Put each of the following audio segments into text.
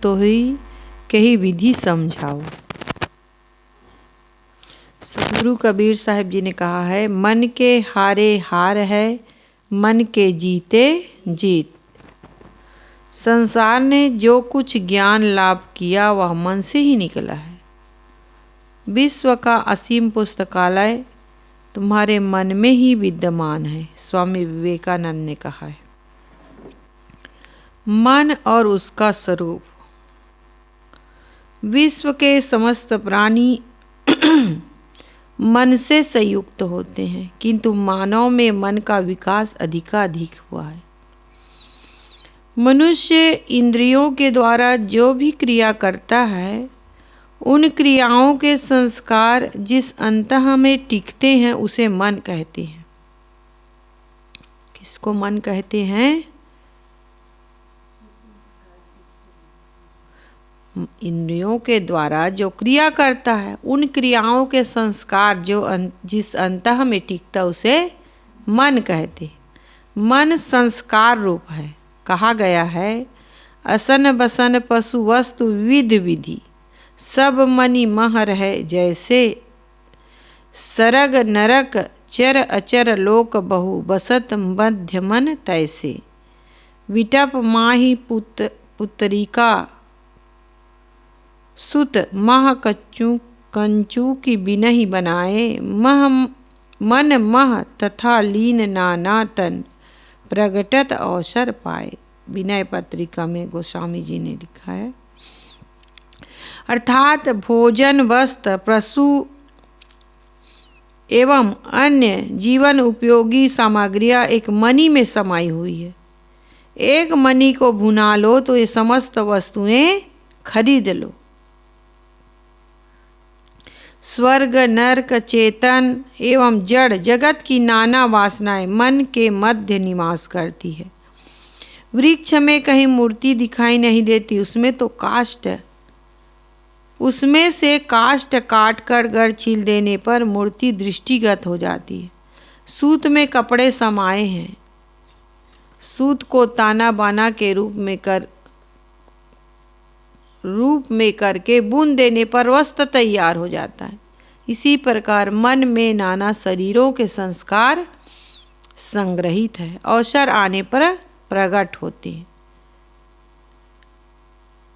तो ही कही विधि समझाओ। सदगुरु कबीर साहिब जी ने कहा है, मन के हारे हार है, मन के जीते जीत। संसार ने जो कुछ ज्ञान लाभ किया वह मन से ही निकला है। विश्व का असीम पुस्तकालय तुम्हारे मन में ही विद्यमान है, स्वामी विवेकानंद ने कहा है। मन और उसका स्वरूप। विश्व के समस्त प्राणी मन से संयुक्त होते हैं, किंतु मानव में मन का विकास अधिकाधिक हुआ है। मनुष्य इंद्रियों के द्वारा जो भी क्रिया करता है, उन क्रियाओं के संस्कार जिस अंतः में टिकते हैं उसे मन कहते हैं। किसको मन कहते हैं? इंद्रियों के द्वारा जो क्रिया करता है, उन क्रियाओं के संस्कार जिस अंतः में टिकता उसे मन कहते हैं। मन संस्कार रूप है। कहा गया है, असन बसन पशु वस्तु विध विधि, सब मनि महर है जैसे। सरग नरक चर अचर लोक बहु, बसत मध्य मन तैसे। विटप माही पुत्रिका सुत मह कंचू की बिनहि बनाए। मन मह तथा लीन नाना तन, प्रगटत अवसर पाए। विनय पत्रिका में गोस्वामी जी ने लिखा है। अर्थात भोजन, वस्त्र, पशु एवं अन्य जीवन उपयोगी सामग्रियां एक मणि में समाई हुई है। एक मणि को भुना लो तो ये समस्त वस्तुएं खरीद लो। स्वर्ग, नरक, चेतन एवं जड़ जगत की नाना वासनाएं मन के मध्य निवास करती है। वृक्ष में कहीं मूर्ति दिखाई नहीं देती, उसमें से काष्ठ काट कर गढ़ छील देने पर मूर्ति दृष्टिगत हो जाती है। सूत में कपड़े समाये हैं, सूत को ताना बाना के रूप में करके बुन देने पर वस्त्र तैयार हो जाता है। इसी प्रकार मन में नाना शरीरों के संस्कार संग्रहित है, अवसर आने पर प्रकट होते हैं।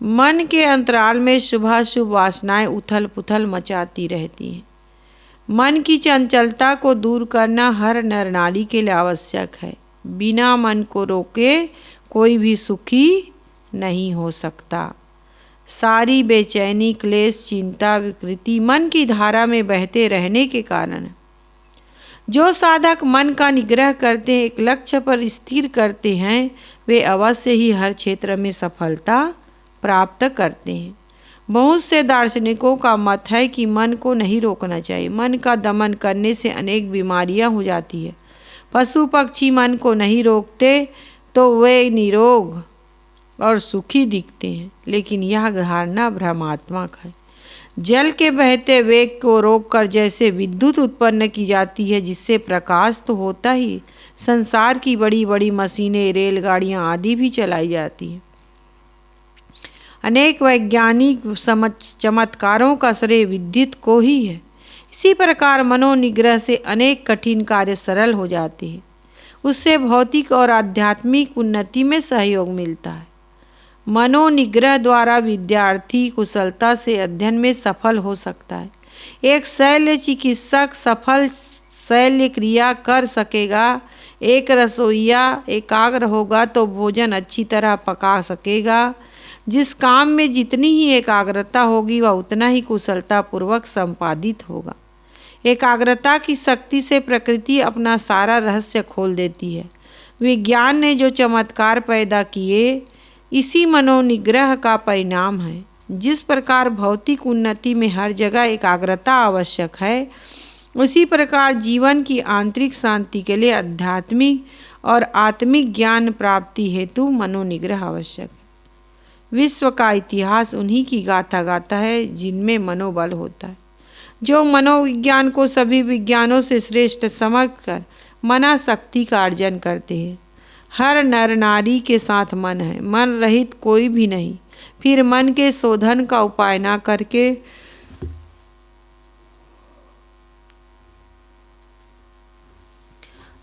मन के अंतराल में शुभाशुभ वासनाएं उथल पुथल मचाती रहती हैं। मन की चंचलता को दूर करना हर नर नारी के लिए आवश्यक है। बिना मन को रोके कोई भी सुखी नहीं हो सकता। सारी बेचैनी, क्लेश, चिंता, विकृति मन की धारा में बहते रहने के कारण जो साधक मन का निग्रह करते हैं, एक लक्ष्य पर स्थिर करते हैं, वे अवश्य ही हर क्षेत्र में सफलता प्राप्त करते हैं। बहुत से दार्शनिकों का मत है कि मन को नहीं रोकना चाहिए। मन का दमन करने से अनेक बीमारियां हो जाती है। पशु पक्षी मन को नहीं रोकते तो वे निरोग और सुखी दिखते हैं, लेकिन यह धारणा भ्रमात्मक है। जल के बहते वेग को रोककर जैसे विद्युत उत्पन्न की जाती है, जिससे प्रकाश तो होता ही, संसार की बड़ी बड़ी मशीनें, रेलगाड़ियां आदि भी चलाई जाती हैं। अनेक वैज्ञानिक चमत्कारों का श्रेय विद्युत को ही है। इसी प्रकार मनोनिग्रह से अनेक कठिन कार्य सरल हो जाते हैं। उससे भौतिक और आध्यात्मिक उन्नति में सहयोग मिलता है। मनोनिग्रह द्वारा विद्यार्थी कुशलता से अध्ययन में सफल हो सकता है। एक शल्य चिकित्सक सफल शल्य क्रिया कर सकेगा। एक रसोइया एकाग्र होगा तो भोजन अच्छी तरह पका सकेगा। जिस काम में जितनी ही एकाग्रता होगी वह उतना ही कुशलता पूर्वक संपादित होगा। एकाग्रता की शक्ति से प्रकृति अपना सारा रहस्य खोल देती है। विज्ञान ने जो चमत्कार पैदा किए, इसी मनोनिग्रह का परिणाम है। जिस प्रकार भौतिक उन्नति में हर जगह एकाग्रता आवश्यक है, उसी प्रकार जीवन की आंतरिक शांति के लिए आध्यात्मिक और आत्मिक ज्ञान प्राप्ति हेतु मनोनिग्रह आवश्यक है। विश्व का इतिहास उन्हीं की गाथा गाता है जिनमें मनोबल होता है। जो मनोविज्ञान को सभी विज्ञानों से श्रेष्ठ समझकर मना शक्ति का अर्जन करते हैं। हर नर नारी के साथ मन है, मन रहित कोई भी नहीं। फिर मन के शोधन का उपाय ना करके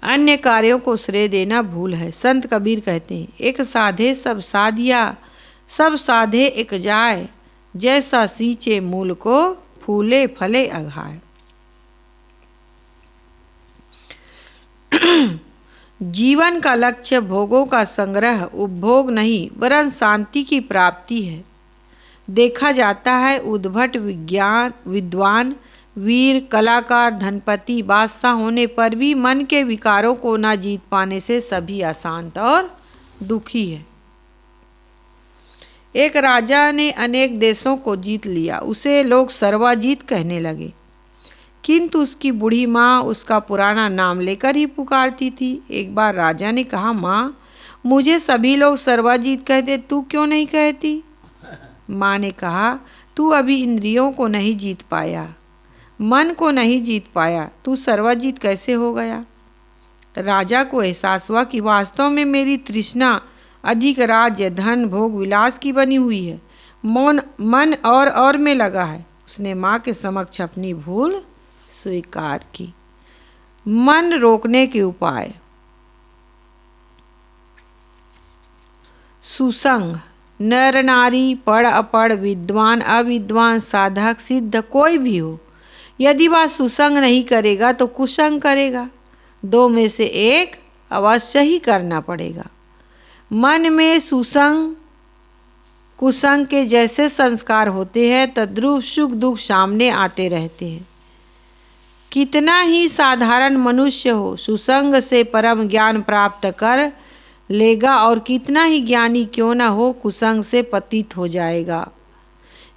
अन्य कार्यों को श्रेय देना भूल है। संत कबीर कहते हैं, एक साधे सब साधिया, सब साधे एक जाय, जैसा सींचे मूल को फूले फले अघाय। जीवन का लक्ष्य भोगों का संग्रह, उपभोग नहीं वरन शांति की प्राप्ति है। देखा जाता है उद्भट विद्वान, वीर, कलाकार, धनपति, बादशाह होने पर भी मन के विकारों को ना जीत पाने से सभी अशांत और दुखी है। एक राजा ने अनेक देशों को जीत लिया, उसे लोग सर्वजीत कहने लगे, किंतु उसकी बूढ़ी माँ उसका पुराना नाम लेकर ही पुकारती थी। एक बार राजा ने कहा, माँ, मुझे सभी लोग सर्वजीत कहते, तू क्यों नहीं कहती? माँ ने कहा, तू अभी इंद्रियों को नहीं जीत पाया, मन को नहीं जीत पाया, तू सर्वजीत कैसे हो गया? राजा को एहसास हुआ कि वास्तव में मेरी तृष्णा अधिक राज्य, धन, भोग, विलास की बनी हुई है। मन और में लगा है। उसने माँ के समक्ष अपनी भूल स्वीकार की। मन रोकने के उपाय। सुसंग। नर नारी, पढ़ अपढ़, विद्वान अविद्वान, साधक सिद्ध कोई भी हो, यदि वह सुसंग नहीं करेगा तो कुसंग करेगा। दो में से एक अवश्य ही करना पड़ेगा। मन में सुसंग कुसंग के जैसे संस्कार होते हैं तद्रूप सुख दुख सामने आते रहते हैं। कितना ही साधारण मनुष्य हो, सुसंग से परम ज्ञान प्राप्त कर लेगा, और कितना ही ज्ञानी क्यों न हो, कुसंग से पतित हो जाएगा।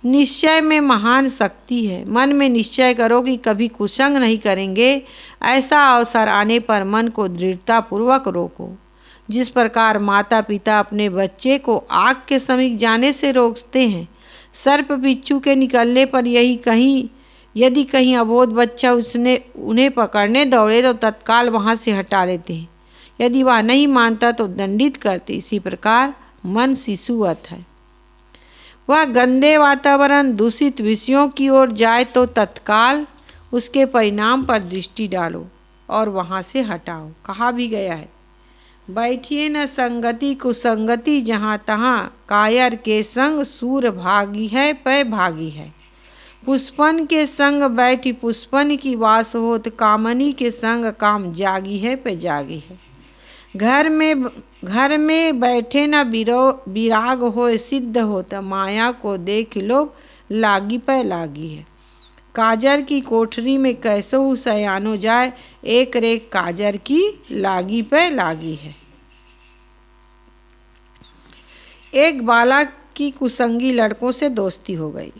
निश्चय में महान शक्ति है। मन में निश्चय करो कि कभी कुसंग नहीं करेंगे। ऐसा अवसर आने पर मन को दृढ़तापूर्वक रोको। जिस प्रकार माता पिता अपने बच्चे को आग के समीप जाने से रोकते हैं, सर्प बिच्छू के निकलने पर यदि कहीं अबोध बच्चा उन्हें पकड़ने दौड़े तो तत्काल वहाँ से हटा लेते हैं। यदि वह नहीं मानता तो दंडित करते। इसी प्रकार मन शिशुवत है। वह गंदे वातावरण, दूषित विषयों की ओर जाए तो तत्काल उसके परिणाम पर दृष्टि डालो और वहाँ से हटाओ। कहा भी गया है, बैठिए न संगति कुसंगति, जहाँ तहाँ कायर के संग सूर भागी है पै भागी है। पुष्पन के संग बैठी पुष्पन की वास होत, कामनी के संग काम जागी है पे जागी है। घर में बैठे न विराग होए सिद्ध होत, माया को देख लो लागी पे लागी है। काजर की कोठरी में कैसो सयानो जाए, एक रेख काजर की लागी पे लागी है। एक बालक की कुसंगी लड़कों से दोस्ती हो गई।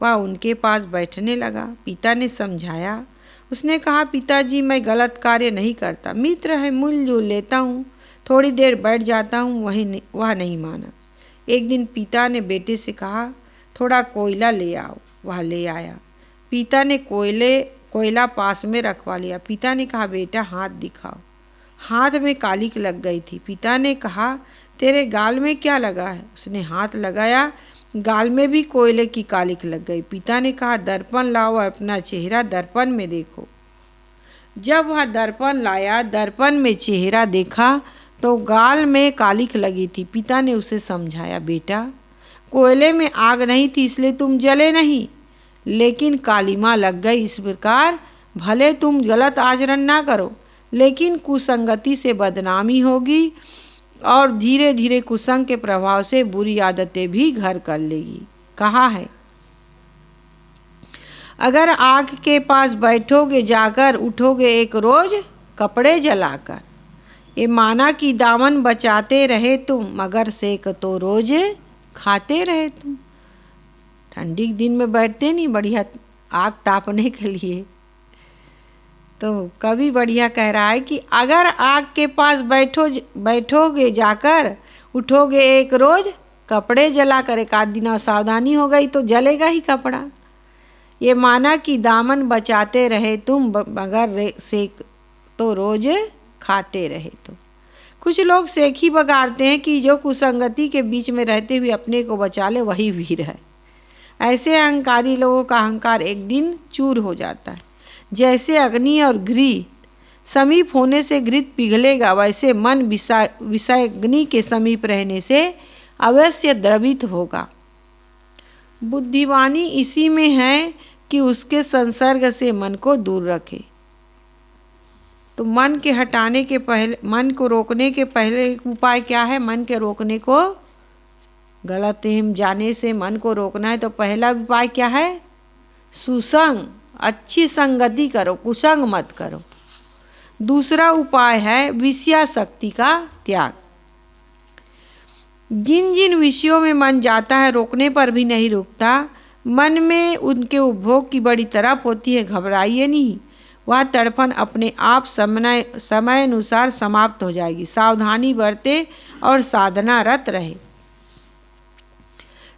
वह उनके पास बैठने लगा। पिता ने समझाया। उसने कहा, पिताजी, मैं गलत कार्य नहीं करता, मित्र है, मिलजुल लेता हूँ, थोड़ी देर बैठ जाता हूँ। वह नहीं माना। एक दिन पिता ने बेटे से कहा, थोड़ा कोयला ले आओ। वह ले आया। पिता ने कोयला पास में रखवा लिया। पिता ने कहा, बेटा हाथ दिखाओ। हाथ में कालिक लग गई थी। पिता ने कहा, तेरे गाल में क्या लगा है? उसने हाथ लगाया, गाल में भी कोयले की कालिक लग गई। पिता ने कहा, दर्पण लाओ और अपना चेहरा दर्पण में देखो। जब वह दर्पण लाया, दर्पण में चेहरा देखा तो गाल में कालिक लगी थी। पिता ने उसे समझाया, बेटा, कोयले में आग नहीं थी इसलिए तुम जले नहीं, लेकिन कालिमा लग गई। इस प्रकार भले तुम गलत आचरण ना करो, लेकिन कुसंगति से बदनामी होगी और धीरे धीरे कुसंग के प्रभाव से बुरी आदतें भी घर कर लेगी। कहा है, अगर आग के पास बैठोगे जाकर, उठोगे एक रोज कपड़े जलाकर। ये माना कि दामन बचाते रहे तुम, मगर सेक तो रोज खाते रहे तुम। ठंडी के दिन में बैठते नहीं बढ़िया आग तापने के लिए। तो कवि बढ़िया कह रहा है कि अगर आग के पास बैठोगे जाकर, उठोगे एक रोज कपड़े जलाकर, एक आध दिन सावधानी हो गई तो जलेगा ही कपड़ा। ये माना कि दामन बचाते रहे तुम, मगर सेक तो रोज खाते रहे तुम। कुछ लोग सेखी बगाड़ते हैं कि जो कुसंगति के बीच में रहते हुए अपने को बचा ले वही वीर है। ऐसे अहंकारी लोगों का अहंकार एक दिन चूर हो जाता है। जैसे अग्नि और घृत समीप होने से घृत पिघलेगा, वैसे मन विषय अग्नि के समीप रहने से अवश्य द्रवित होगा। बुद्धिवानी इसी में है कि उसके संसर्ग से मन को दूर रखे। तो मन के हटाने के पहले, मन को रोकने के पहले एक उपाय क्या है? मन के रोकने को, गलत एम जाने से मन को रोकना है तो पहला उपाय क्या है? सुसंग, अच्छी संगति करो, कुसंग मत करो। दूसरा उपाय है विषयासक्ति का त्याग। जिन जिन विषयों में मन जाता है रोकने पर भी नहीं रुकता, मन में उनके उपभोग की बड़ी तड़प होती है। घबराइए नहीं, वह तड़पन अपने आप समय अनुसार समाप्त हो जाएगी। सावधानी बरते और साधनारत रहे।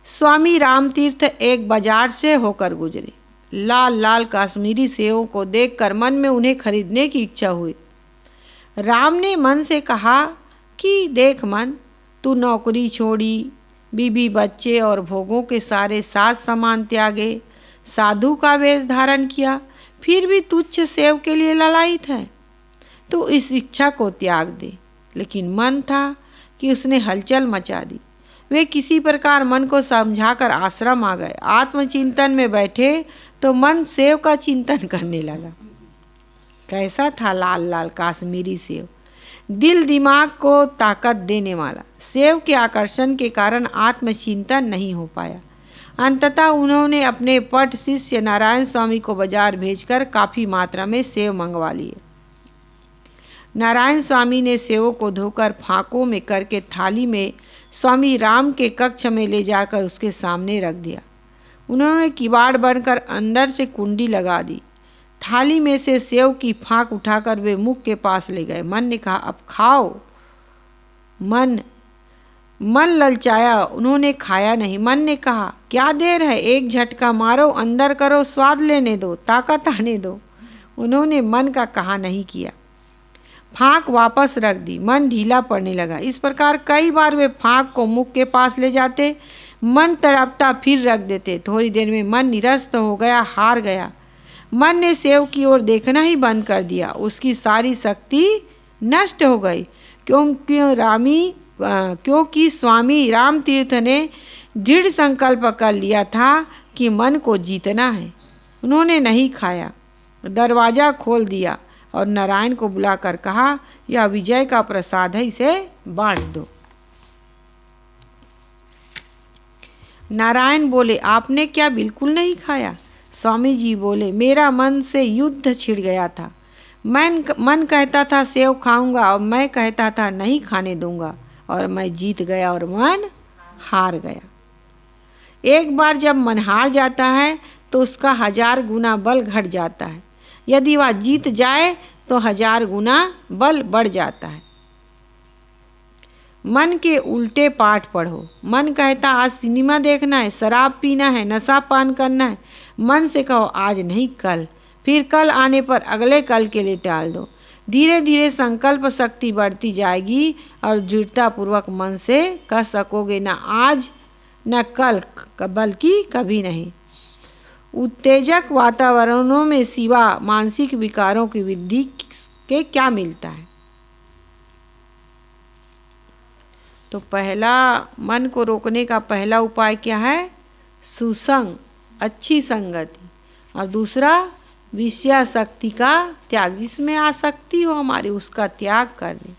स्वामी रामतीर्थ एक बाजार से होकर गुजरे। लाल लाल काश्मीरी सेवों को देखकर मन में उन्हें खरीदने की इच्छा हुई। राम ने मन से कहा कि देख मन, तू नौकरी छोड़ी, बीबी बच्चे और भोगों के सारे साज सामान त्यागे, साधु का वेश धारण किया, फिर भी तुच्छ सेव के लिए ललायित है। तो इस इच्छा को त्याग दे। लेकिन मन था कि उसने हलचल मचा दी। वे किसी प्रकार मन को समझाकर आश्रम आ गए। आत्मचिंतन में बैठे तो मन सेव का चिंतन करने लगा। कैसा था लाल लाल काश्मीरी सेव, दिल दिमाग को ताकत देने वाला। सेव के आकर्षण के कारण आत्मचिंतन नहीं हो पाया। अंततः उन्होंने अपने पट शिष्य नारायण स्वामी को बाजार भेजकर काफ़ी मात्रा में सेव मंगवा लिए। नारायण स्वामी ने सेवों को धोकर फाँकों में करके थाली में स्वामी राम के कक्ष में ले जाकर उसके सामने रख दिया। उन्होंने किवाड़ बनकर अंदर से कुंडी लगा दी। थाली में से सेव की फाँक उठाकर वे मुख के पास ले गए। मन ने कहा अब खाओ। मन ललचाया, उन्होंने खाया नहीं। मन ने कहा क्या देर है, एक झटका मारो, अंदर करो, स्वाद लेने दो, ताकत आने दो। उन्होंने मन का कहा नहीं किया। फाँक वापस रख दी। मन ढीला पड़ने लगा। इस प्रकार कई बार वे फाँक को मुख के पास ले जाते, मन तड़पता फिर रख देते। थोड़ी देर में मन निरस्त हो गया, हार गया। मन ने सेव की ओर देखना ही बंद कर दिया। उसकी सारी शक्ति नष्ट हो गई, क्योंकि स्वामी रामतीर्थ ने दृढ़ संकल्प कर लिया था कि मन को जीतना है। उन्होंने नहीं खाया, दरवाज़ा खोल दिया और नारायण को बुलाकर कहा यह विजय का प्रसाद है, इसे बांट दो। नारायण बोले आपने क्या बिल्कुल नहीं खाया? स्वामी जी बोले मेरा मन से युद्ध छिड़ गया था। मन कहता था सेव खाऊंगा और मैं कहता था नहीं खाने दूंगा, और मैं जीत गया और मन हार गया। एक बार जब मन हार जाता है तो उसका 1000 गुना बल घट जाता है। यदि वह जीत जाए तो 1000 गुना बल बढ़ जाता है। मन के उल्टे पाठ पढ़ो। मन कहता आज सिनेमा देखना है, शराब पीना है, नशा पान करना है। मन से कहो आज नहीं कल, फिर कल आने पर अगले कल के लिए टाल दो। धीरे धीरे संकल्प शक्ति बढ़ती जाएगी और दृढ़तापूर्वक मन से कह सकोगे न आज न कल, बल्कि कभी नहीं। उत्तेजक वातावरणों में सिवा मानसिक विकारों की वृद्धि के क्या मिलता है? तो पहला मन को रोकने का पहला उपाय क्या है? सुसंग, अच्छी संगति। और दूसरा विषयासक्ति का त्याग, जिसमें आसक्ति हो हमारी उसका त्याग कर दें।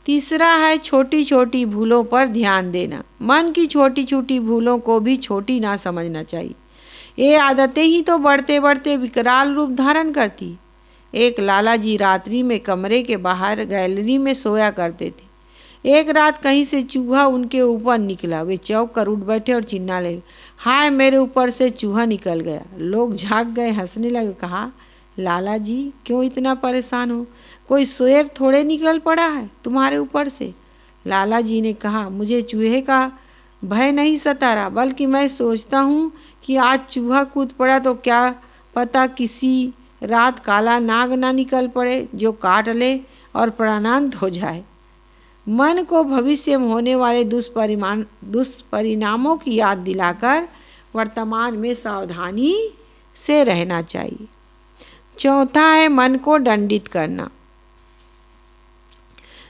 तीसरा है छोटी छोटी भूलों पर ध्यान देना। मन की छोटी छोटी भूलों को भी छोटी ना समझना चाहिए। ये आदतें ही तो बढ़ते बढ़ते विकराल रूप धारण करती। एक लाला जी रात्रि में कमरे के बाहर गैलरी में सोया करते थे। एक रात कहीं से चूहा उनके ऊपर निकला। वे चौंक कर उठ बैठे और चिल्ला लगे, हाय मेरे ऊपर से चूहा निकल गया। लोग झाँक गए, हंसने लगे। कहा लाला जी क्यों इतना परेशान हो, कोई शेर थोड़े निकल पड़ा है तुम्हारे ऊपर से। लाला जी ने कहा मुझे चूहे का भय नहीं सता रहा, बल्कि मैं सोचता हूँ कि आज चूहा कूद पड़ा तो क्या पता किसी रात काला नाग ना निकल पड़े जो काट ले और प्राणांत हो जाए। मन को भविष्य में होने वाले दुष्परिणामों की याद दिलाकर वर्तमान में सावधानी से रहना चाहिए। चौथा है मन को दंडित करना।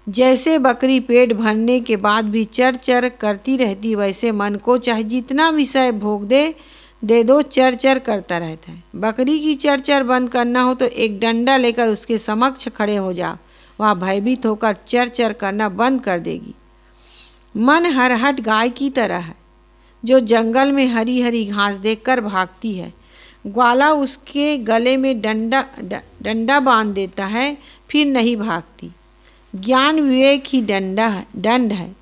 जैसे बकरी पेट भरने के बाद भी चर चर करती रहती, वैसे मन को चाहे जितना विषय भोग दे दो, चर चर करता रहता है। बकरी की चर चर बंद करना हो तो एक डंडा लेकर उसके समक्ष खड़े हो जाओ, वह भयभीत होकर चर चर करना बंद कर देगी। मन हरहट गाय की तरह है जो जंगल में हरी हरी घास देखकर भागती है। ग्वाला उसके गले में डंडा बांध देता है, फिर नहीं भागती। ज्ञान विवेक ही दंड है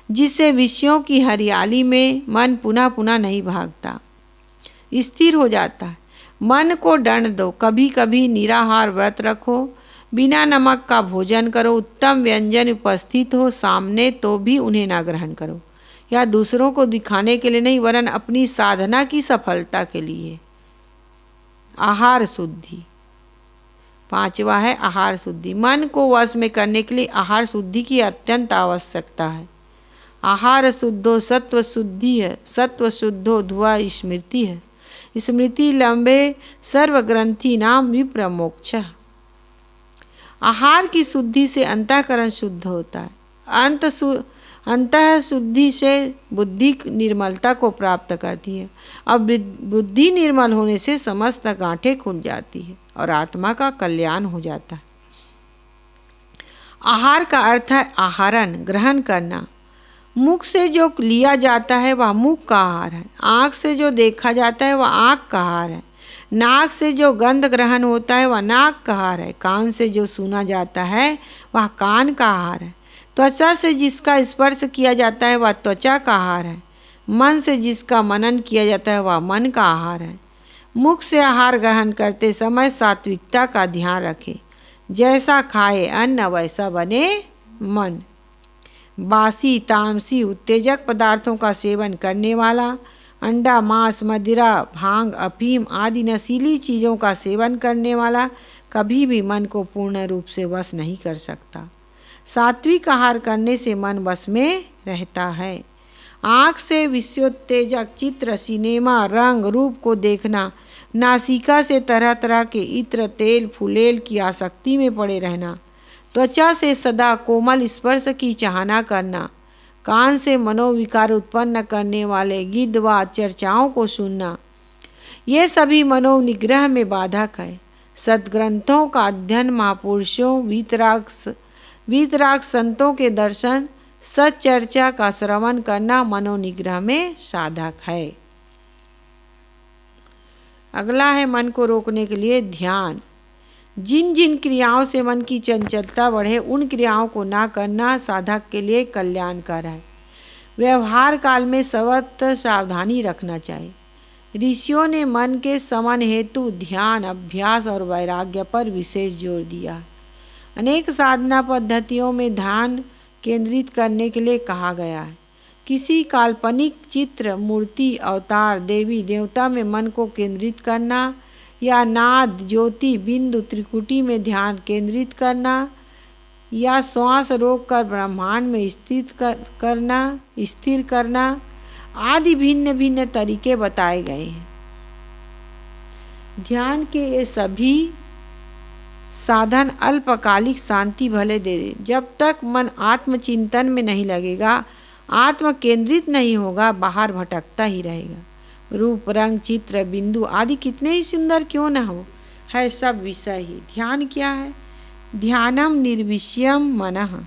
जिससे विषयों की हरियाली में मन पुनः पुनः नहीं भागता, स्थिर हो जाता है। मन को दंड दो, कभी कभी निराहार व्रत रखो, बिना नमक का भोजन करो, उत्तम व्यंजन उपस्थित हो सामने तो भी उन्हें ना ग्रहण करो, या दूसरों को दिखाने के लिए नहीं वरन अपनी साधना की सफलता के लिए। आहार शुद्धि। पांचवा है आहार शुद्धि। मन को वश में करने के लिए आहार शुद्धि की अत्यंत आवश्यकता है। आहार शुद्धो सत्व शुद्धि है, सत्व शुद्धो धुआ स्मृति है, स्मृति लंबे सर्वग्रंथि नाम विप्रमोक्ष। आहार की शुद्धि से अंतःकरण शुद्ध होता है। अंतः शुद्धि से बुद्धि निर्मलता को प्राप्त करती है। अब बुद्धि निर्मल होने से समस्त गांठें खुल जाती है और आत्मा का कल्याण हो जाता है। आहार का अर्थ है आहारन, ग्रहण करना। मुख से जो लिया जाता है वह मुख का आहार है। आँख से जो देखा जाता है वह आँख का आहार है। नाक से जो गंध ग्रहण होता है वह नाक का आहार है। कान से जो सुना जाता है वह कान का आहार है। त्वचा से जिसका स्पर्श किया जाता है वह त्वचा का आहार है। मन से जिसका मनन किया जाता है वह मन का आहार है। मुख से आहार ग्रहण करते समय सात्विकता का ध्यान रखें। जैसा खाए अन्न वैसा बने मन। बासी तामसी उत्तेजक पदार्थों का सेवन करने वाला, अंडा मांस मदिरा भांग अफीम आदि नशीली चीज़ों का सेवन करने वाला कभी भी मन को पूर्ण रूप से वश नहीं कर सकता। सात्विक आहार करने से मन वश में रहता है। आँख से विषयोत्तेजक चित्र सिनेमा रंग रूप को देखना, नासिका से तरह तरह के इत्र तेल फुलेल की आसक्ति में पड़े रहना, त्वचा से सदा कोमल स्पर्श की चाहना करना, कान से मनोविकार उत्पन्न करने वाले गीत व चर्चाओं को सुनना, ये सभी मनोनिग्रह में बाधक है। सद्ग्रंथों का अध्ययन, महापुरुषों वीतराग संतों के दर्शन, सच्चर्चा का श्रवण करना मनोनिग्रह में साधक है। अगला है मन को रोकने के लिए ध्यान। जिन जिन क्रियाओं से मन की चंचलता बढ़े उन क्रियाओं को ना करना साधक के लिए कल्याणकर है। व्यवहार काल में सर्वत्र सावधानी रखना चाहिए। ऋषियों ने मन के समन हेतु ध्यान अभ्यास और वैराग्य पर विशेष जोर दिया। अनेक साधना पद्धतियों में ध्यान केंद्रित करने के लिए कहा गया है। किसी काल्पनिक चित्र मूर्ति अवतार देवी देवता में मन को केंद्रित करना, या नाद ज्योति बिंदु त्रिकुटी में ध्यान केंद्रित करना, या श्वास रोक कर ब्रह्मांड में स्थिर करना आदि भिन्न भिन्न तरीके बताए गए हैं। ध्यान के ये सभी साधन अल्पकालिक शांति भले दे दे। जब तक मन आत्मचिंतन में नहीं लगेगा, आत्म केंद्रित नहीं होगा, बाहर भटकता ही रहेगा। रूप रंग चित्र बिंदु आदि कितने ही सुंदर क्यों न हो, है सब विषय ही। ध्यान क्या है? ध्यानम निर्विषयम मनः